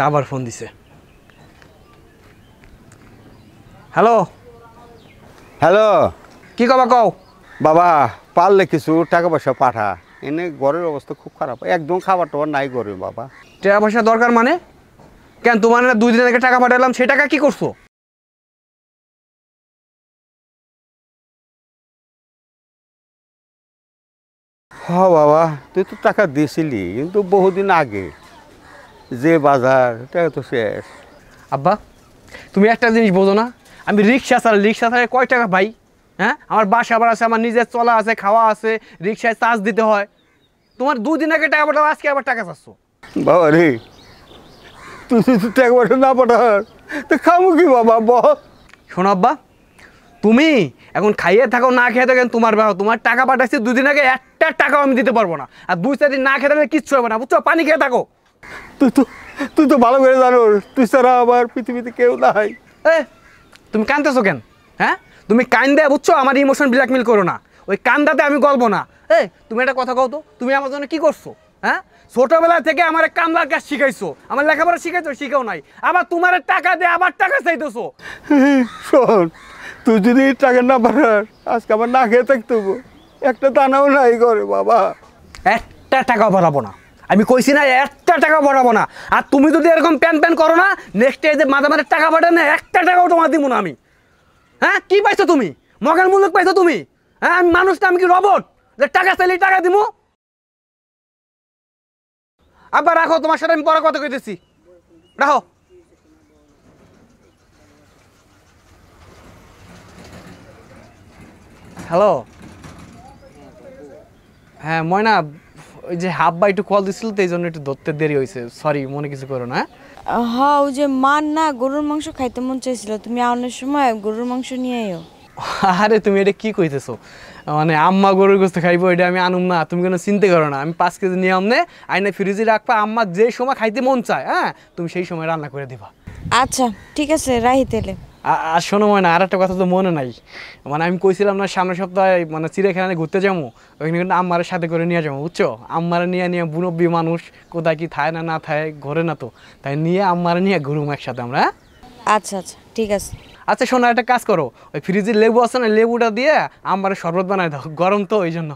আবার ফোন দিছে। Hello hello কি কবা কও। বাবা, পারলে কিছু টাকা পয়সা পাঠা। এনে ঘরের অবস্থা খুব খারাপ, একদম খাবার টাবার নাই ঘরে বাবা। টাকা পয়সা দরকার মানে? কেন তোমার না 2 দিন আগে টাকা পাঠালাম, সেই টাকা কি করছো? হ বাবা, তুই তো টাকা দিয়েছিলি কিন্তু বহুদিন আগে। যে বাজার টাকা তো শেষ। আব্বা তুমি একটা জিনিস বোঝো না, আমি রিক্সা চালাই কয় টাকা পাই? হ্যাঁ, আমার বাসা ভাড়া আছে, আমার নিজের চলা আছে, খাওয়া আছে, রিক্সায় চার্জ দিতে হয়। তোমার 2 দিন আগে টাকা পাঠাবো, আজকে আবার টাকা চাচ্ছ? বাবা রে, তুই যদি টাকা পয়সা না পাঠাস তো খাবো কি বাবা বল? শোনো আব্বা, তুমি এখন খাইয়ে থাকো না খেয়ে থাকেন তোমার ব্যাপার। তোমার টাকা পাঠাচ্ছি 2 দিন আগে, একটা টাকাও আমি দিতে পারবো না। আর 2-4 দিন না খেয়ে থাকলে কিচ্ছু হবে না, বুঝছো? পানি খেয়ে থাকো। তুই তো ভালো করে জানোস তুই ছাড়া আমার পৃথিবীতে কেউ নাই। এ তুমি কাঁদতেছো কেন? হ্যাঁ, তুমি কান্দে, বুঝছো? আমার ইমোশন ব্ল্যাকমেল করো না, ওই কান্দাতে আমি গল্প না। তুমি একটা কথা কও তো, তুমি আমার জন্য কি করছো? হ্যাঁ, ছোটবেলা থেকে আমার কামলার কাজ শিখাইছো, আমার লেখাপড়া শিখাইছো, শিখাও নাই। আবার তোমার টাকা দিয়ে আবার টাকা চাইতেছো। শোন, তুই যদি টাকা না পাঠাস আজকে আমার না খেয়ে থাকতে হবো। একটা দানাও নাই ঘরে বাবা। একটা টাকা বাড়াবো না, আমি কইছি না একটা টাকা বাড়াবো না। আর তুমি যদি এরকম প্যান করো না, নেক্সট যে মাঝে মাঝে টাকা পাঠান না, একটা টাকাও তোমার দিব না আমি। হ্যাঁ, কি পাইছো তুমি? মগের মূল্য পাইছো তুমি? হ্যাঁ, আমি মানুষটা, আমি কি রবট যে টাকা চাইলে টাকা দিব? আবার রাখো, তোমার সাথে আমি পরে কথা কইতেছি, রাখো। হ্যালো, হ্যাঁ ময়না, ওই যে হাব্বা একটু কল দিছিল তো, এই জন্য একটু ধরতে দেরি হয়েছে, সরি, মনে কিছু করো না। হ্যাঁ, ওই যে মার না গরুর মাংস খাইতে মন চাইছিল, তুমি আনার সময় গরুর মাংস নিয়ে আইও। আরে তুমি এটা কি কইতেছো? মানে আম্মা গরুর গোস্ত খাইবো, এটা আমি আনুম না, তুমি কোনো চিন্তা করো না। আমি 5 কেজি নিয়ে আমনে আইনে ফ্রিজে রাখবা, আম্মা যে সময় খাইতে মন চায়, হ্যাঁ, তুমি সেই সময় রান্না করে দিবা। আচ্ছা ঠিক আছে, রাহি তেলে। আর শোনো ময়না, আর একটা কথা তো মনে নাই, মানে আমি কইছিলাম না সামনের সপ্তাহে মানে চিড়িয়াখানায় ঘুরতে যাবো, ওইখানে কিন্তু আম্মারের সাথে করে নিয়ে যাবো, বুঝছো? আম্মারে নিয়ে মুরব্বী মানুষ, কোথায় কি থায় না থায় ঘরে না তো, তাই নিয়ে আম্মারে নিয়ে ঘুরুম একসাথে আমরা, হ্যাঁ? আচ্ছা আচ্ছা ঠিক আছে। আচ্ছা শোনো, একটা কাজ করো, ওই ফ্রিজের লেবু আছে না, লেবুটা দিয়ে আম্মারে শরবত বানাই দাও, গরম তো ওই জন্য।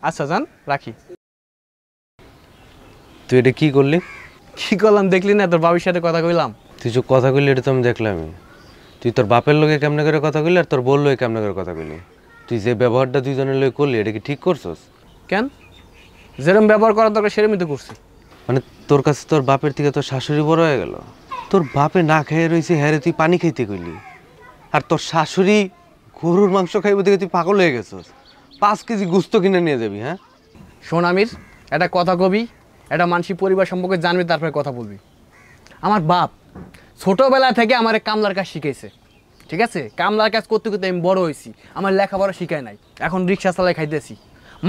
আচ্ছা যান, রাখি। তুই এটা কি করলি? কি করলাম দেখলি না? তোর বাবির সাথে কথা কইলাম। তুই যে কথা কইলি এটা তো আমি দেখলামই। তুই তোর বাপের লোকে কেমনে করে কথা কইলি আর তোর বোন লোকে কেমনে করে কথা কইলি? তুই যে ব্যবহারটা দুইজনের লোক করলি এটা কি ঠিক করছস? কেন? যেরকম ব্যবহার করার দরকার সেরকমই তো করছি। মানে তোর কাছে তোর বাপের থেকে তোর শাশুড়ি বড় হয়ে গেল? তোর বাপে না খেয়ে রয়েছে, হ্যাঁ রে তুই পানি খাইতে কইলি, আর তোর শাশুড়ি গরুর মাংস খাইব দেখে তুই পাগল হয়ে গেছস। 5 কেজি গোস্ত কিনে নিয়ে যাবি? হ্যাঁ শোন আমির, একটা কথা কবি, একটা মানসিক পরিবার সম্পর্কে জানবি, তারপরে কথা বলবি। আমার বাপ ছোটবেলা থেকে আমার কামলার কাজ শিখাইছে, ঠিক আছে? কামলার কাজ করতে করতে আমি বড় হয়েছি, আমার লেখাপড়া শিখায় নাই, এখন রিক্সা চালাই খাইতেছি।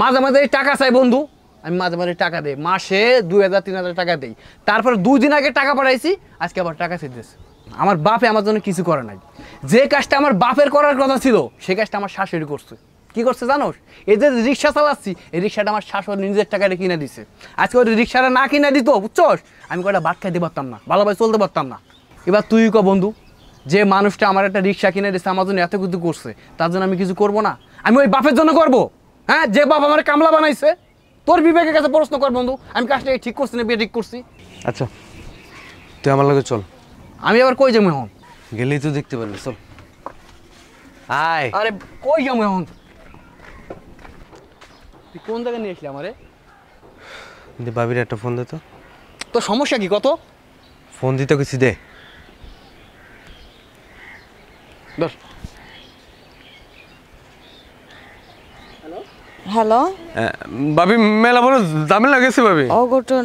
মাঝে মাঝে টাকা চাই বন্ধু, আমি মাঝে মাঝে টাকা দেই, মাসে 2000-3000 টাকা দেই। তারপরে 2 দিন আগে টাকা পাঠাইছি, আজকে আবার টাকা চাইতেছে। আমার বাপে আমার জন্য কিছু করে নাই। যে কাজটা আমার বাপের করার কথা ছিল, সেই কাজটা আমার শাশুড়ি করছে। কি করছে জানোস? এই যে রিক্সা চালাচ্ছি, এই রিক্সাটা আমার শাশুড়ি নিজের টাকাটা কিনে দিছে। আজকে ওই রিক্সাটা না কিনে দিত, বুঝছস, আমি কয়টা ভাত খাইতে পারতাম না, ভালোভাবে চলতে পারতাম না। এবার তুই ক বন্ধু, যে মানুষটা আমার একটা রিক্সা কিনে দিচ্ছে, আমার জন্য এত কিছু করছে, তার জন্য আমি কিছু করবো না? আমি ওই বাপের জন্য করবো? হ্যাঁ, যে বাপ আমার কামলা বানাইছে। তোর বিবেকের কাছে প্রশ্ন কর বন্ধু, আমি কাজটা ঠিক করছি না বিয়ে ঠিক করছি? আচ্ছা তুই আমার লগে চল। আমি আবার কই যাবো এখন? গেলেই তো দেখতে পারবি, চল আয়। আরে কই যাবো এখন? তুই কোন জায়গায় নিয়ে আসলি আমারে? বাবির একটা ফোন দে তো। তোর সমস্যা কি কত? ফোন দিতে কিছু দে। ধর। হ্যালো ভাবি, মেলা বড় ঝামেলা গেছে ভাবি। অঘটন,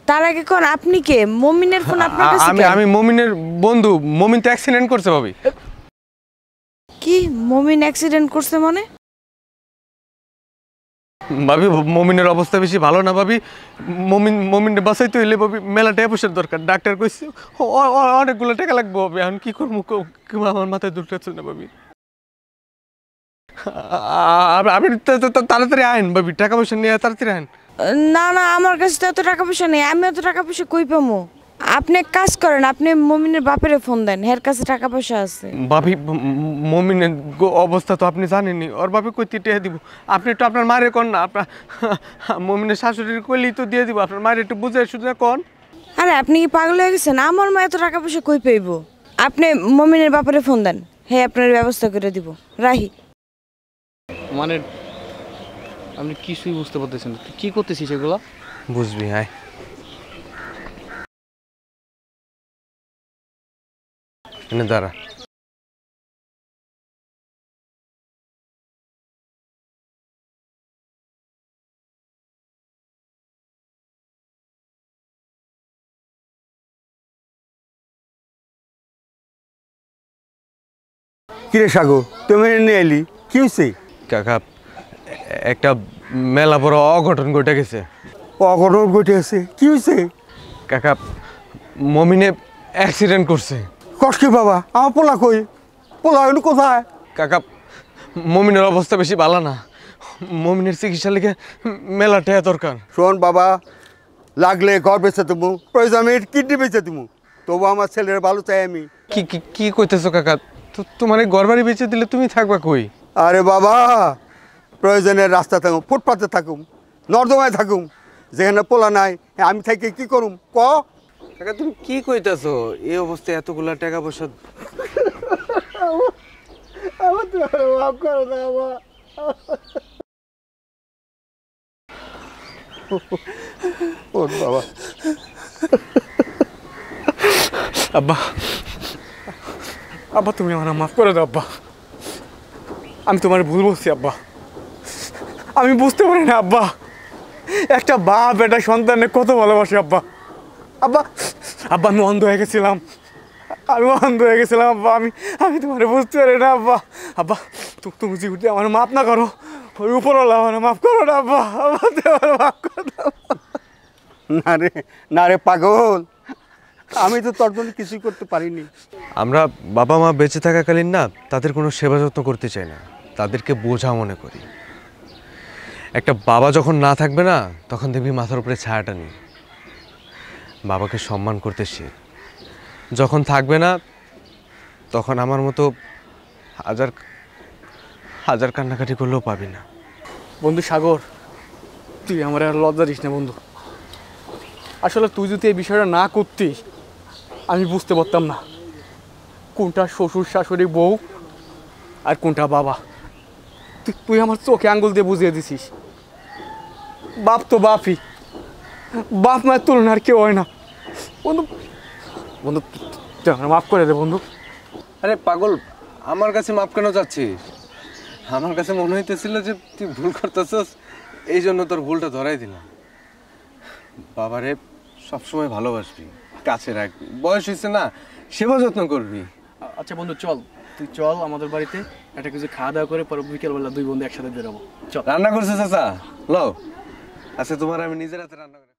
তার আগে কোন আপনি কে? মমিনের ফোন আপনার কাছে আমি কেন? আমি মমিনের বন্ধু। মমিন তো অ্যাক্সিডেন্ট করছে ভাবি। কি মমিন অ্যাক্সিডেন্ট করছে মানে? ভাবি মমিনের অবস্থা বেশি ভালো না ভাবি। মমিনকে বাঁচাইতে হইলে ভাবি মেলা টাকা পয়সার দরকার। ডাক্তার কইছে অনেকগুলো টাকা লাগবে ভাবি। এখন কি করবো আমার মাথায় দুলতে হচ্ছে না ভাবি। আপনি তাড়াতাড়ি আইন ভাবি, টাকা পয়সা নিয়ে তাড়াতাড়ি আইন। না না, আমার কাছে তো এত টাকা পয়সা নেই, আমি এত টাকা পয়সা কই পামু? আপনি এক কাজ করেন, আপনি মমিনের বাপেরে ফোন দেন, এর কাছে টাকা পয়সা আছে। ভাবি মমিনের অবস্থা তো আপনি জানেননি, ওর বাপে কই টিটে দিব। আপনি একটু আপনার মায়ের কন না, আপনার মমিনের শাশুড়ির কইলেই তো দিয়ে দিব। আপনার মায়ের একটু বুঝে শুনে কন। আরে আপনি কি পাগল হয়ে গেছেন? আমার মা এত টাকা পয়সা কই পাইব? আপনি মমিনের বাপেরে ফোন দেন, হ্যাঁ আপনার ব্যবস্থা করে দিব। রাহি, মানে আপনি কিছুই বুঝতে পারতেছেন না। তুই কি করতেছিস এগুলা? বুঝবি আয়। এনে দাঁড়া। কিরে সাগর, তুমি নিয়ে এলি, কি হয়েছে? কাকা একটা মেলা বড় অঘটন ঘটে গেছে। অঘটন ঘটে আছে, কি হয়েছে? কাকা মমিনে অ্যাক্সিডেন্ট করছে। কষ্ট বাবা, আমার পোলা কই? পোলা এগুলো কোথায়? কাকা মমিনের অবস্থা বেশি ভালো না, মমিনের চিকিৎসা লেগে মেলা টাকা দরকার। শোন বাবা, লাগলে ঘর বেঁচে দেবো, প্রয়োজন আমি কিডনি বেঁচে দেবো, তবু আমার ছেলের ভালো চাই আমি। কি কি কি কইতেছো কাকা? তোমার এই ঘর বাড়ি বেঁচে দিলে তুমি থাকবা কই? আরে বাবা, প্রয়োজনের রাস্তা থাকুম, ফুটপাতে থাকুম, নর্দমায় থাকুম, যেখানে পোলা নাই আমি থাকি কি করুম ক? কাকা তুমি কি কইতাছো? এই অবস্থায় এতগুলা টাকা পয়সা? আমার তো মাফ করো না বাবা। ওর বাবা, আব্বা, আব্বা তুমি আমার মাফ করে দাও আব্বা। আমি তোমার ভুল বলছি আব্বা, আমি বুঝতে পারি না আব্বা। একটা বাপ একটা সন্তানের কত ভালোবাসে আব্বা। আব্বা, আব্বা আমি অন্ধ হয়ে গেছিলাম, আমি অন্ধ হয়ে গেছিলাম আব্বা। আমি তোমার বুঝতে পারি না আব্বা। আব্বা তুমি যদি আমার মাফ না করো, ওই উপরওয়ালা আমার মাফ করো না আব্বা। আব্বা তুমি আমার মাফ করে দাও। না রে পাগল, আমি তো তোর জন্য কিছুই করতে পারিনি। আমরা বাবা মা বেঁচে থাকাকালীন না তাদের কোনো সেবা যত্ন করতে চাই না, তাদেরকে বোঝা মনে করি। একটা বাবা যখন না থাকবে না, তখন দেখবি মাথার উপরে ছায়াটা নেই। বাবাকে সম্মান করতে শেখ। যখন থাকবে না, তখন আমার মতো হাজার হাজার কান্নাকাটি করলেও পাবি না। বন্ধু সাগর, তুই আমার আর লজ্জা দিস না বন্ধু। আসলে তুই যদি এই বিষয়টা না করতিস, আমি বুঝতে পারতাম না কোনটা শ্বশুর শাশুড়ি বউ আর কোনটা বাবা। তুই আমার চোখে আঙ্গুল দিয়ে বুঝিয়ে দিছিস। বাপ তো বাপই, বাপ মায়ের তুলনা আর কেউ হয় না। বন্ধু বন্ধু তুই আমার মাফ করে দে বন্ধু। আরে পাগল, আমার কাছে মাপ কেন চাচ্ছিস? আমার কাছে মনে হইতেছিল যে তুই ভুল করতেছস, এই জন্য তোর ভুলটা ধরাই দিলাম। বাবারে সবসময় ভালোবাসবি, কাছে রাখবি, বয়স হয়েছে না, সেবা যত্ন করবি। আচ্ছা বন্ধু চল, তুই চল আমাদের বাড়িতে, একটা কিছু খাওয়া দাওয়া করে পরে বিকেলবেলা দুই বন্ধু একসাথে বেরোবো। চল। রান্না করছে চাচা? লও, আচ্ছা তোমার আমি নিজের হাতে রান্না করে